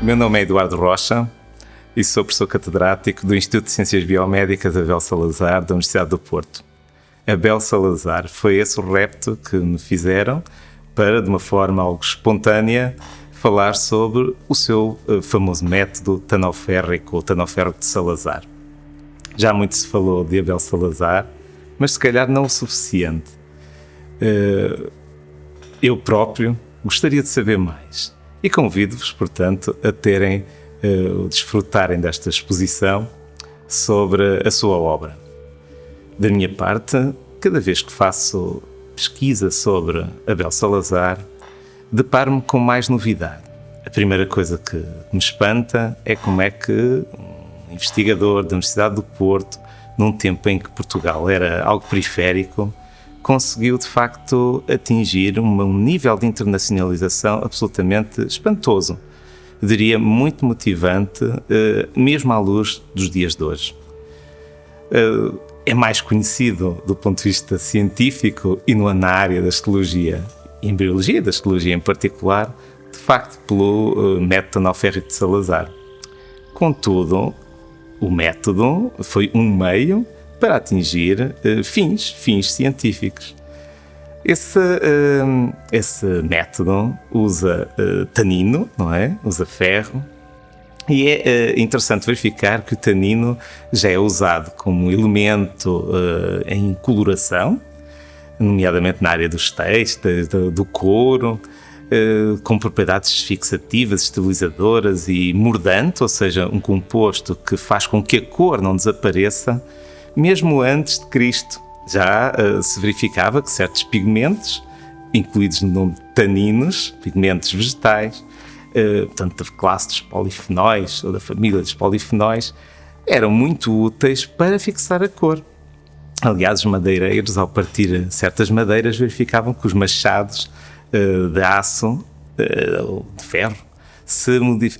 Meu nome é Eduardo Rocha e sou professor catedrático do Instituto de Ciências Biomédicas Abel Salazar da Universidade do Porto. Abel Salazar foi esse o repto que me fizeram para, de uma forma algo espontânea, falar sobre o seu famoso método tanoférrico, ou tanoférrico de Salazar. Já muito se falou de Abel Salazar, mas se calhar não o suficiente. Eu próprio gostaria de saber mais e convido-vos, portanto, a desfrutarem desta exposição sobre a sua obra. Da minha parte, cada vez que faço pesquisa sobre Abel Salazar, deparo-me com mais novidade. A primeira coisa que me espanta é como é que um investigador da Universidade do Porto, num tempo em que Portugal era algo periférico, conseguiu de facto atingir um nível de internacionalização absolutamente espantoso. Eu diria muito motivante, mesmo à luz dos dias de hoje. É mais conhecido do ponto de vista científico e na área da histologia, embriologia, da histologia em particular, de facto pelo método tanoférrico de Salazar. Contudo, o método foi um meio para atingir fins científicos. Esse método usa tanino, não é? Usa ferro, e é interessante verificar que o tanino já é usado como elemento em coloração, nomeadamente na área dos textos, do couro, com propriedades fixativas, estabilizadoras e mordante, ou seja, um composto que faz com que a cor não desapareça. Mesmo antes de Cristo, já se verificava que certos pigmentos, incluídos no nome de taninos, pigmentos vegetais, portanto da classe dos polifenóis ou da família dos polifenóis, eram muito úteis para fixar a cor. Aliás, os madeireiros, ao partir certas madeiras, verificavam que os machados de aço ou de ferro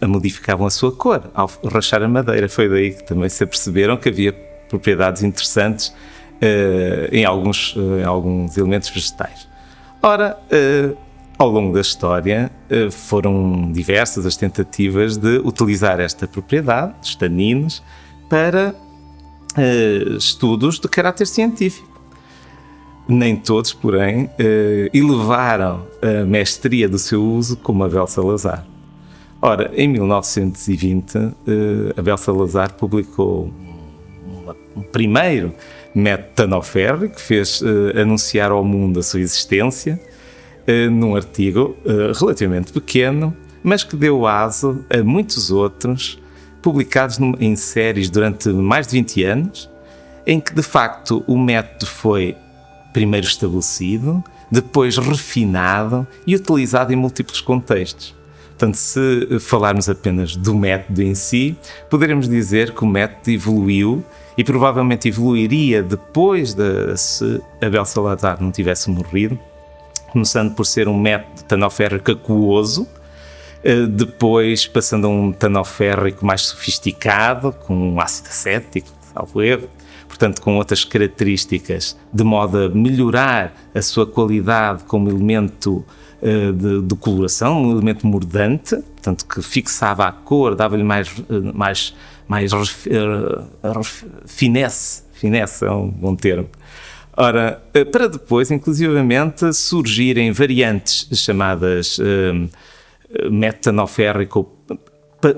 modificavam a sua cor ao rachar a madeira. Foi daí que também se aperceberam que havia propriedades interessantes em alguns elementos vegetais. Ora, ao longo da história, foram diversas as tentativas de utilizar esta propriedade, dos taninos, para estudos de caráter científico. Nem todos, porém, elevaram a mestria do seu uso como Abel Salazar. Ora, em 1920, Abel Salazar publicou um primeiro método tanoférrico, que fez anunciar ao mundo a sua existência num artigo relativamente pequeno, mas que deu aso a muitos outros, publicados em séries durante mais de 20 anos, em que de facto o método foi primeiro estabelecido, depois refinado e utilizado em múltiplos contextos. Portanto, se falarmos apenas do método em si, poderemos dizer que o método evoluiu e provavelmente evoluiria depois se Abel Salazar não tivesse morrido, começando por ser um método tanoférrico aquoso, depois passando a um tanoférrico mais sofisticado, com um ácido acético, salvo erro, portanto com outras características, de modo a melhorar a sua qualidade como elemento de coloração, um elemento mordante, portanto que fixava a cor, dava-lhe mais finesse é um bom termo. Ora, para depois, inclusivamente, surgirem variantes chamadas método tanoférrico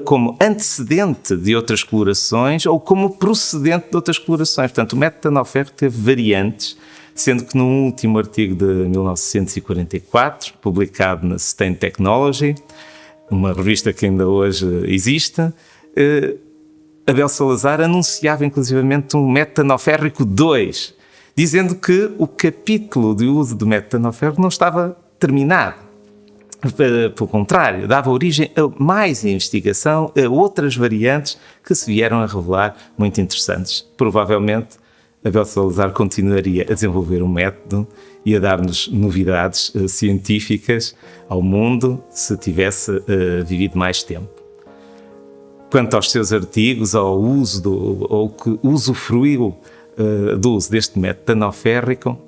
como antecedente de outras colorações ou como procedente de outras colorações. Portanto, o método tanoférrico teve variantes, sendo que no último artigo de 1944, publicado na Sustain Technology, uma revista que ainda hoje existe, Abel Salazar anunciava inclusivamente um método tanoférrico 2, dizendo que o capítulo de uso do método tanoférrico não estava terminado. Pelo contrário, dava origem a mais investigação, a outras variantes que se vieram a revelar muito interessantes. Provavelmente, Abel Salazar continuaria a desenvolver um método e a dar-nos novidades científicas ao mundo se tivesse vivido mais tempo. Quanto aos seus artigos, ao uso ou que usufruiu do uso deste método tanoférrico,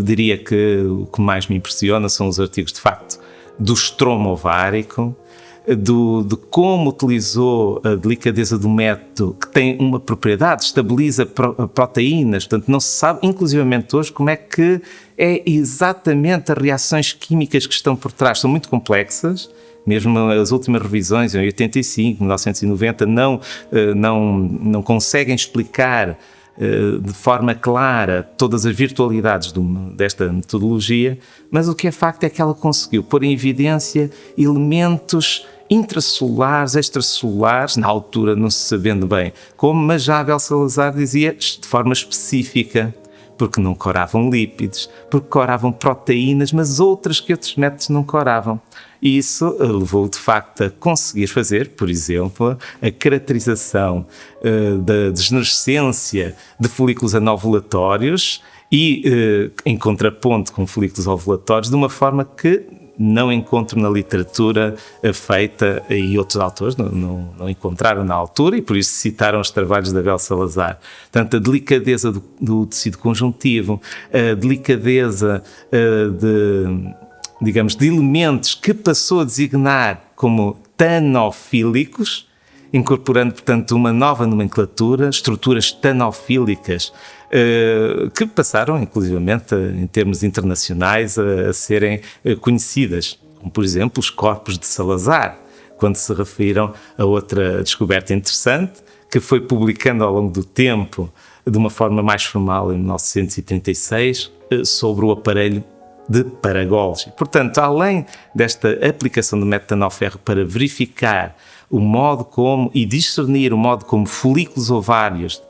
diria que o que mais me impressiona são os artigos, de facto, do estromo ovárico, de como utilizou a delicadeza do método, que tem uma propriedade, estabiliza proteínas, portanto não se sabe, inclusivamente hoje, como é que é exatamente as reações químicas que estão por trás, são muito complexas. Mesmo as últimas revisões, em 85, 1990, não conseguem explicar de forma clara todas as virtualidades desta metodologia, mas o que é facto é que ela conseguiu pôr em evidência elementos intracelulares, extracelulares, na altura não se sabendo bem como, mas já Abel Salazar dizia de forma específica, porque não coravam lípidos, porque coravam proteínas, mas outras que outros métodos não coravam. E isso levou, de facto, a conseguir fazer, por exemplo, a caracterização da degenerescência de folículos anovulatórios e, em contraponto com folículos ovulatórios, de uma forma que não encontro na literatura feita, e outros autores não encontraram na altura, e por isso citaram os trabalhos de Abel Salazar. Portanto, a delicadeza do tecido conjuntivo, a delicadeza de elementos que passou a designar como tanofílicos, incorporando, portanto, uma nova nomenclatura, estruturas tanofílicas, que passaram, inclusivamente, em termos internacionais, a serem conhecidas, como, por exemplo, os corpos de Salazar, quando se referiram a outra descoberta interessante, que foi publicando ao longo do tempo, de uma forma mais formal, em 1936, sobre o aparelho de Paragolgi. Portanto, além desta aplicação do método Tanoferro para verificar o modo como e discernir o modo como folículos ováricos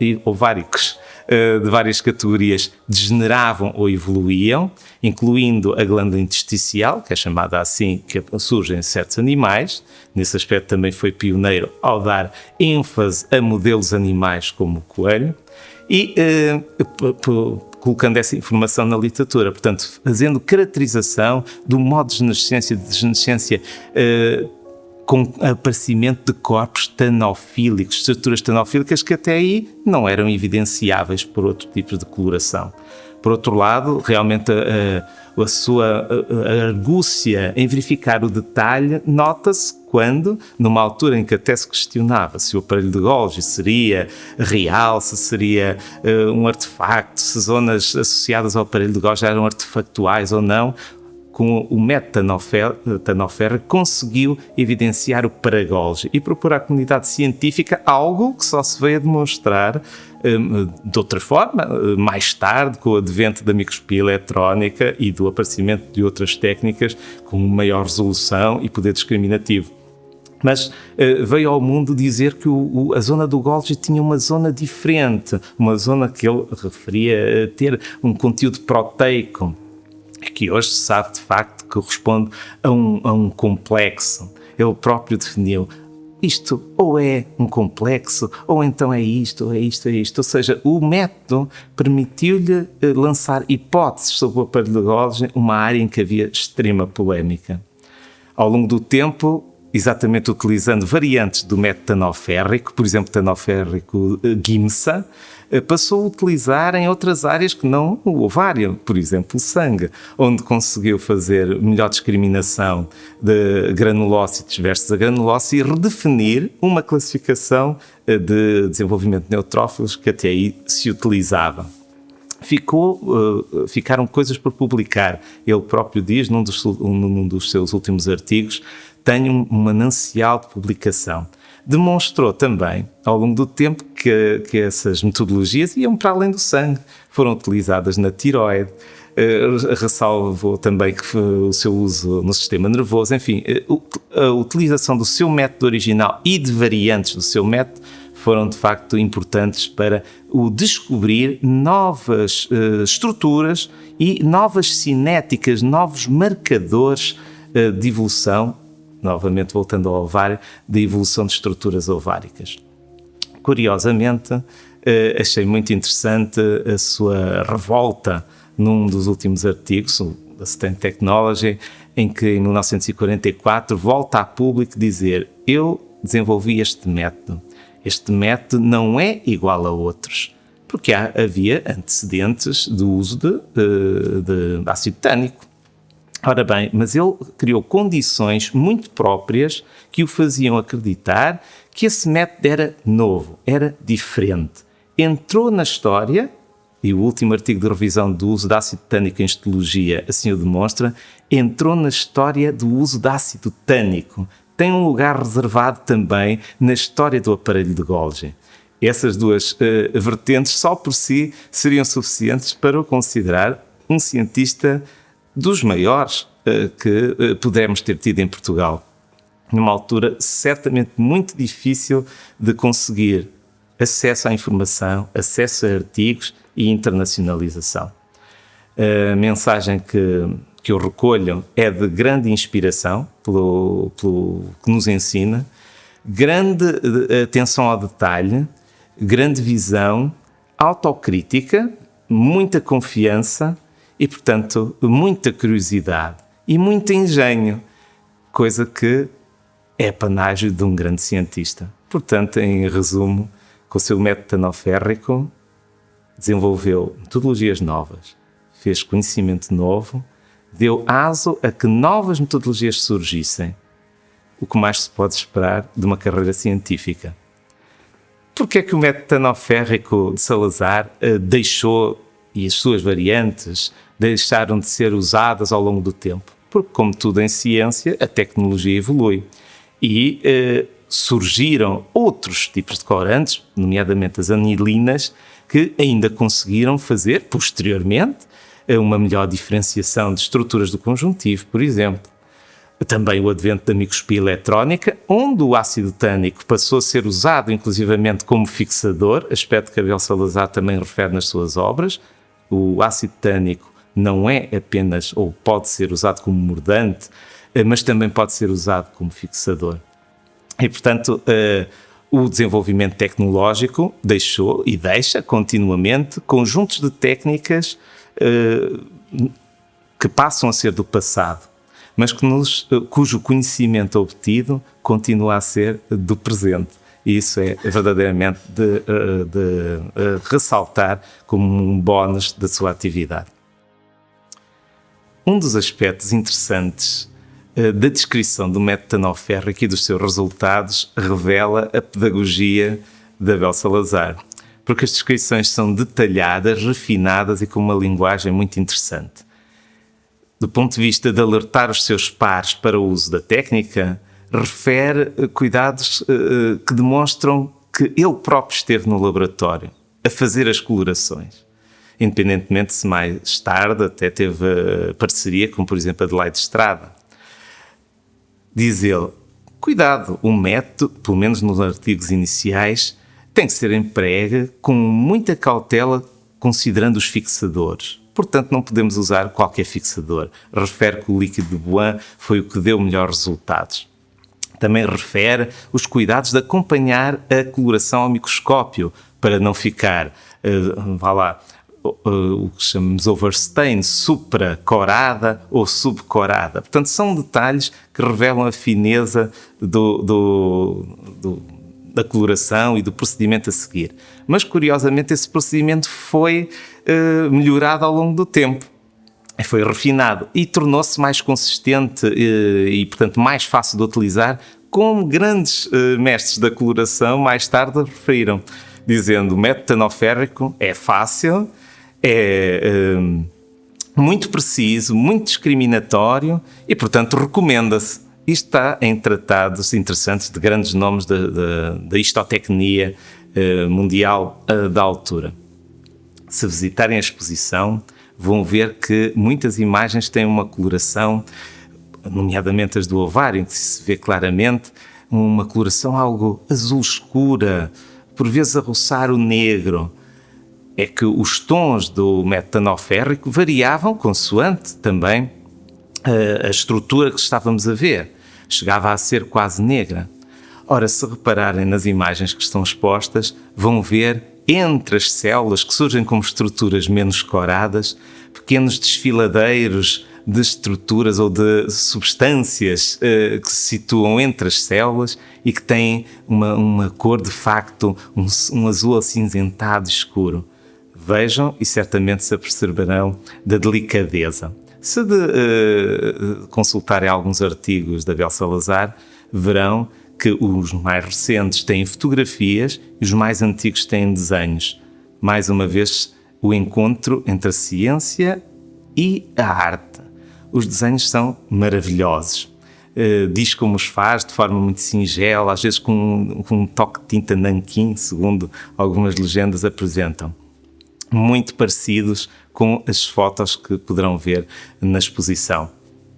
de várias categorias degeneravam ou evoluíam, incluindo a glândula intersticial, que é chamada assim, que surge em certos animais. Nesse aspecto também foi pioneiro ao dar ênfase a modelos animais como o coelho. E colocando essa informação na literatura, portanto, fazendo caracterização do modo de degenerescência com aparecimento de corpos tanofílicos, estruturas tanofílicas que até aí não eram evidenciáveis por outro tipo de coloração. Por outro lado, realmente a sua argúcia em verificar o detalhe nota-se quando, numa altura em que até se questionava se o aparelho de Golgi seria real, se seria um artefacto, se zonas associadas ao aparelho de Golgi eram artefactuais ou não, com o método Tanoferro conseguiu evidenciar o Paragolgi e propor à comunidade científica algo que só se veio a demonstrar de outra forma, mais tarde, com o advento da microscopia eletrónica e do aparecimento de outras técnicas com maior resolução e poder discriminativo. Mas veio ao mundo dizer que a zona do Golgi tinha uma zona diferente, uma zona que ele referia a ter um conteúdo proteico, que hoje se sabe de facto que corresponde a um complexo. Ele próprio definiu isto ou é um complexo, ou então é isto, ou é isto, é isto. Ou seja, o método permitiu-lhe lançar hipóteses sobre o aparelho de Golgi, uma área em que havia extrema polémica. Ao longo do tempo, exatamente utilizando variantes do método tanoférrico, por exemplo, tanoférrico Giemsa, passou a utilizar em outras áreas que não o ovário, por exemplo, o sangue, onde conseguiu fazer melhor discriminação de granulócitos versus agranulócitos e redefinir uma classificação de desenvolvimento de neutrófilos que até aí se utilizava. Ficaram coisas por publicar. Ele próprio diz, num dos seus últimos artigos, tem um manancial de publicação. Demonstrou também, ao longo do tempo, que essas metodologias iam para além do sangue, foram utilizadas na tiroide, ressalvou também que o seu uso no sistema nervoso, enfim, a utilização do seu método original e de variantes do seu método foram de facto importantes para o descobrir novas estruturas e novas cinéticas, novos marcadores de evolução, novamente voltando ao ovário, de evolução de estruturas ováricas. Curiosamente, achei muito interessante a sua revolta num dos últimos artigos, o Stand Technology, em que em 1944 volta a público dizer: eu desenvolvi este método. Este método não é igual a outros, porque havia antecedentes do uso de ácido tânico. Ora bem, mas ele criou condições muito próprias que o faziam acreditar que esse método era novo, era diferente. Entrou na história, e o último artigo de revisão do uso de ácido tânico em histologia assim o demonstra, entrou na história do uso de ácido tânico. Tem um lugar reservado também na história do aparelho de Golgi. Essas duas vertentes só por si seriam suficientes para o considerar um cientista dos maiores que pudemos ter tido em Portugal. Numa altura certamente muito difícil de conseguir acesso à informação, acesso a artigos e internacionalização. A mensagem que eu recolho é de grande inspiração pelo que nos ensina, grande atenção ao detalhe, grande visão, autocrítica, muita confiança e, portanto, muita curiosidade e muito engenho, coisa que é panágio de um grande cientista. Portanto, em resumo, com o seu método tanoférrico, desenvolveu metodologias novas, fez conhecimento novo, deu aso a que novas metodologias surgissem. O que mais se pode esperar de uma carreira científica? Porque é que o método tanoférrico de Salazar deixou, e as suas variantes deixaram de ser usadas ao longo do tempo? Porque, como tudo em ciência, a tecnologia evolui e surgiram outros tipos de corantes, nomeadamente as anilinas, que ainda conseguiram fazer, posteriormente, uma melhor diferenciação de estruturas do conjuntivo, por exemplo. Também o advento da microscopia eletrónica, onde o ácido tânico passou a ser usado inclusivamente como fixador, aspecto que Abel Salazar também refere nas suas obras. O ácido tânico não é apenas, ou pode ser usado como mordante, mas também pode ser usado como fixador. E, portanto, o desenvolvimento tecnológico deixou e deixa continuamente conjuntos de técnicas que passam a ser do passado, mas cujo conhecimento obtido continua a ser do presente. E isso é verdadeiramente de ressaltar como um bónus da sua atividade. Um dos aspectos interessantes da descrição do método tanoférrico e dos seus resultados revela a pedagogia de Abel Salazar, porque as descrições são detalhadas, refinadas e com uma linguagem muito interessante. Do ponto de vista de alertar os seus pares para o uso da técnica, refere cuidados que demonstram que ele próprio esteve no laboratório a fazer as colorações, independentemente se mais tarde até teve parceria com, por exemplo, Adelaide Estrada. Diz ele, cuidado, o método, pelo menos nos artigos iniciais, tem que ser empregue com muita cautela considerando os fixadores. Portanto, não podemos usar qualquer fixador. Refere que o líquido de Bouin foi o que deu melhores resultados. Também refere os cuidados de acompanhar a coloração ao microscópio para não ficar, o que chamamos overstain, supracorada ou subcorada. Portanto, são detalhes que revelam a fineza da coloração e do procedimento a seguir. Mas, curiosamente, esse procedimento foi melhorado ao longo do tempo. Foi refinado e tornou-se mais consistente e, portanto, mais fácil de utilizar, como grandes mestres da coloração mais tarde referiram, dizendo o método tanoférrico é fácil, é muito preciso, muito discriminatório e, portanto, recomenda-se. Isto está em tratados interessantes de grandes nomes da histotecnia mundial da altura. Se visitarem a exposição, vão ver que muitas imagens têm uma coloração, nomeadamente as do ovário, em que se vê claramente uma coloração algo azul escura, por vezes a roçar o negro. É que os tons do método tanoférrico variavam consoante também a estrutura que estávamos a ver. Chegava a ser quase negra. Ora, se repararem nas imagens que estão expostas, vão ver entre as células que surgem como estruturas menos coradas, pequenos desfiladeiros de estruturas ou de substâncias que se situam entre as células e que têm uma cor de facto, um azul acinzentado escuro. Vejam e certamente se aperceberão da delicadeza. Se consultarem alguns artigos da Abel Salazar, verão que os mais recentes têm fotografias e os mais antigos têm desenhos. Mais uma vez, o encontro entre a ciência e a arte. Os desenhos são maravilhosos. Diz como os faz, de forma muito singela, às vezes com um toque de tinta nanquim, segundo algumas legendas apresentam. Muito parecidos com as fotos que poderão ver na exposição.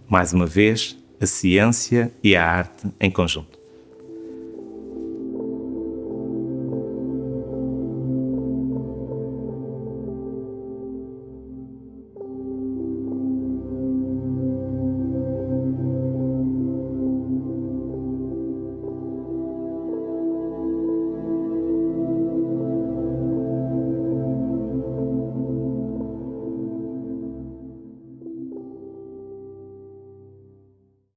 Mais uma vez, a ciência e a arte em conjunto.